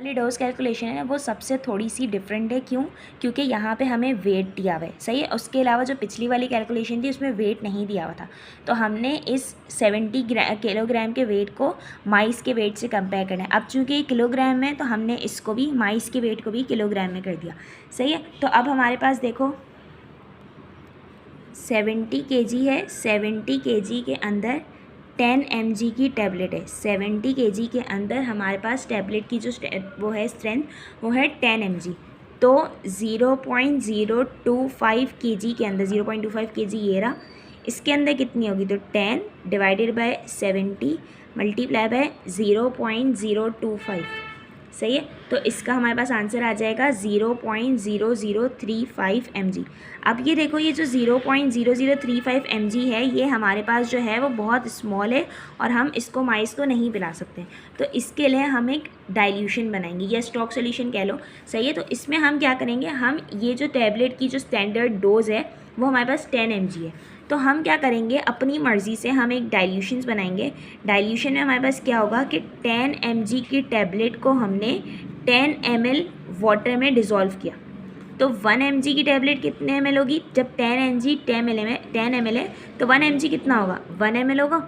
वाली dose calculation है वो सबसे थोड़ी सी डिफरेंट है। क्यों? क्योंकि यहाँ पे हमें वेट दिया हुआ है, सही है। उसके अलावा जो पिछली वाली कैलकुलेशन थी उसमें वेट नहीं दिया हुआ था, तो हमने इस 70 किलोग्राम के वेट को माइस के वेट से कंपेयर करना है। अब चूँकि ये किलोग्राम में, तो हमने इसको भी, माइस के वेट को भी किलोग्राम में कर दिया, सही है। तो अब हमारे पास देखो 70 kg है, 70 kg के अंदर 10 mg की टैबलेट है। 70 kg के अंदर हमारे पास टैबलेट की जो वो है स्ट्रेंथ, वो है 10 mg। तो 0.025 kg के अंदर, 0.25 kg ये रहा, इसके अंदर कितनी होगी? तो 10 डिवाइडेड बाय 70 मल्टीप्लाई बाय 0.025, सही है। तो इसका हमारे पास आंसर आ जाएगा 0.0035 mg। अब ये देखो, ये जो 0.0035 mg है, ये हमारे पास जो है वो बहुत स्मॉल है और हम इसको माइस को नहीं पिला सकते। तो इसके लिए हम एक डाइल्यूशन बनाएंगे या स्टॉक सोल्यूशन कह लो, सही है। तो इसमें हम क्या करेंगे, हम ये जो टैबलेट की जो स्टैंडर्ड डोज है वो हमारे पास 10 mg है, तो हम क्या करेंगे, अपनी मर्ज़ी से हम एक डाइल्यूशंस बनाएंगे। डाइल्यूशन में हमारे पास क्या होगा कि 10 mg की टैबलेट को हमने 10 ml वाटर में डिज़ोल्व किया। तो 1 mg की टैबलेट कितने ml होगी? जब 10 mg 10 ml है, तो 1 mg कितना होगा? 1 ml होगा,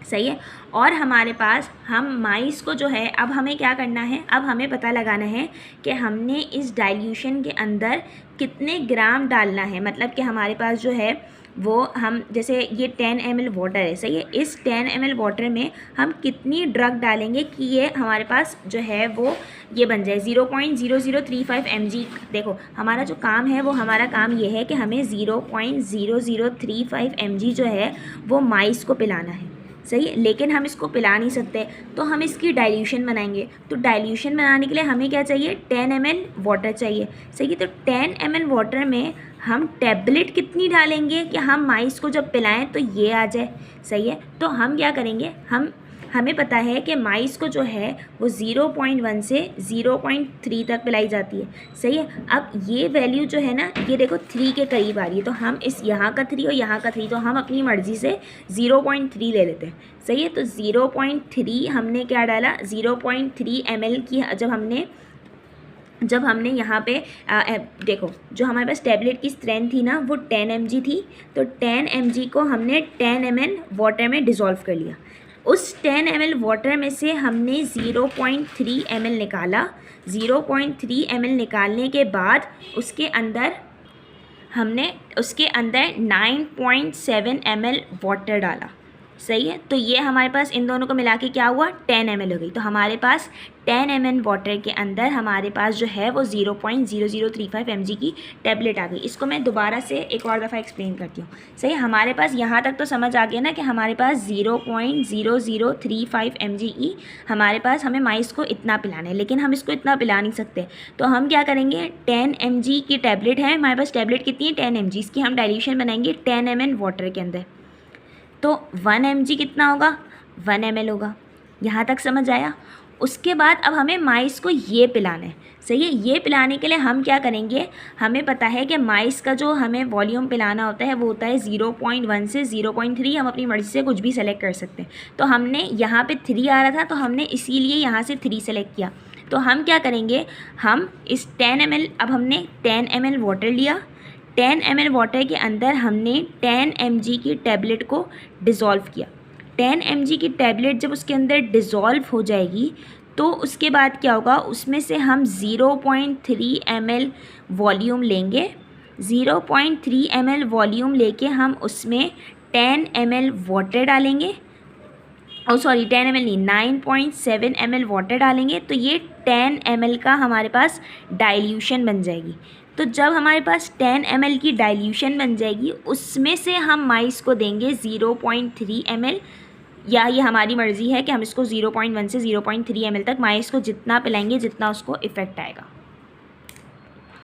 सही है। और हमारे पास, हम माइस को जो है, अब हमें क्या करना है, अब हमें पता लगाना है कि हमने इस डाइल्यूशन के अंदर कितने ग्राम डालना है। मतलब कि हमारे पास जो है वो, हम जैसे ये 10 ml वाटर है, सही है। इस 10 ml वाटर में हम कितनी ड्रग डालेंगे कि ये हमारे पास जो है वो ये बन जाए 0.0035 mg। देखो, हमारा जो काम है वो, हमारा काम ये है कि हमें 0.0035 mg जो है वो माइस को पिलाना है, सही है। लेकिन हम इसको पिला नहीं सकते, तो हम इसकी डाइल्यूशन बनाएंगे। तो डाइल्यूशन बनाने के लिए हमें क्या चाहिए? 10 ml वाटर चाहिए, सही है। तो 10 ml वाटर में हम टैबलेट कितनी डालेंगे कि हम माइस को जब पिलाएं तो ये आ जाए, सही है। तो हम क्या करेंगे, हमें पता है कि माइस को जो है वो 0.1 से 0.3 तक पिलाई जाती है, सही है। अब ये वैल्यू जो है ना, ये देखो 3 के करीब आ रही है, तो हम इस यहाँ का 3 और यहाँ का 3, तो हम अपनी मर्ज़ी से 0.3 ले लेते हैं, सही है। तो 0.3 हमने क्या डाला, 0.3 ml की, जब हमने यहाँ पे देखो, जो हमारे पास टैबलेट की स्ट्रेंथ थी ना वो 10 mg थी, तो 10 mg को हमने 10 ml वाटर में डिज़ोल्व कर लिया। उस 10 ml वाटर में से हमने 0.3 ml निकाला। 0.3 ml निकालने के बाद उसके अंदर 9.7 ml वाटर डाला, सही है। तो ये हमारे पास इन दोनों को मिला के क्या हुआ? 10 ml हो गई। तो हमारे पास 10 ml वाटर के अंदर हमारे पास जो है वो 0.0035 mg की टैबलेट आ गई। इसको मैं दोबारा से एक और दफ़ा एक्सप्लेन करती हूँ, सही। हमारे पास यहाँ तक तो समझ आ गया ना कि हमारे पास 0.0035 mg की, हमारे पास, हमें माइस को इतना पिलाना है, लेकिन हम इसको इतना पिला नहीं सकते। तो हम क्या करेंगे, 10 mg की टैबलेट है हमारे पास, टैबलेट कितनी है? 10 mg। इसकी हम डाइल्यूशन बनाएंगे 10 ml वाटर के अंदर। तो 1 mg कितना होगा? 1 ml होगा। यहाँ तक समझ आया? उसके बाद अब हमें माइस को ये पिलाना है, सही है। ये पिलाने के लिए हम क्या करेंगे, हमें पता है कि माइस का जो हमें वॉल्यूम पिलाना होता है वो होता है 0.1 से 0.3। हम अपनी मर्ज़ी से कुछ भी सेलेक्ट कर सकते हैं। तो हमने यहाँ पे 3 आ रहा था, तो हमने इसीलिए यहाँ से 3 सेलेक्ट किया। तो हम क्या करेंगे, हम इस 10 ml, अब हमने 10 ml वाटर लिया, 10 ml वाटर के अंदर हमने 10 mg की टैबलेट को डिज़ोल्व किया। 10 mg की टैबलेट जब उसके अंदर डिज़ोल्व हो जाएगी, तो उसके बाद क्या होगा, उसमें से हम 0.3 ml वॉल्यूम लेंगे। 0.3 ml वॉल्यूम लेके हम उसमें 10 ml वाटर डालेंगे, 10 ml नहीं, 9.7 ml वाटर डालेंगे। तो ये 10 ml का हमारे पास डाइल्यूशन बन जाएगी। तो जब हमारे पास 10 ml की डाइल्यूशन बन जाएगी, उसमें से हम माइस को देंगे 0.3 ml, या ये हमारी मर्ज़ी है कि हम इसको 0.1 से 0.3 ml तक माइस को जितना पिलाएंगे, जितना उसको इफ़ेक्ट आएगा।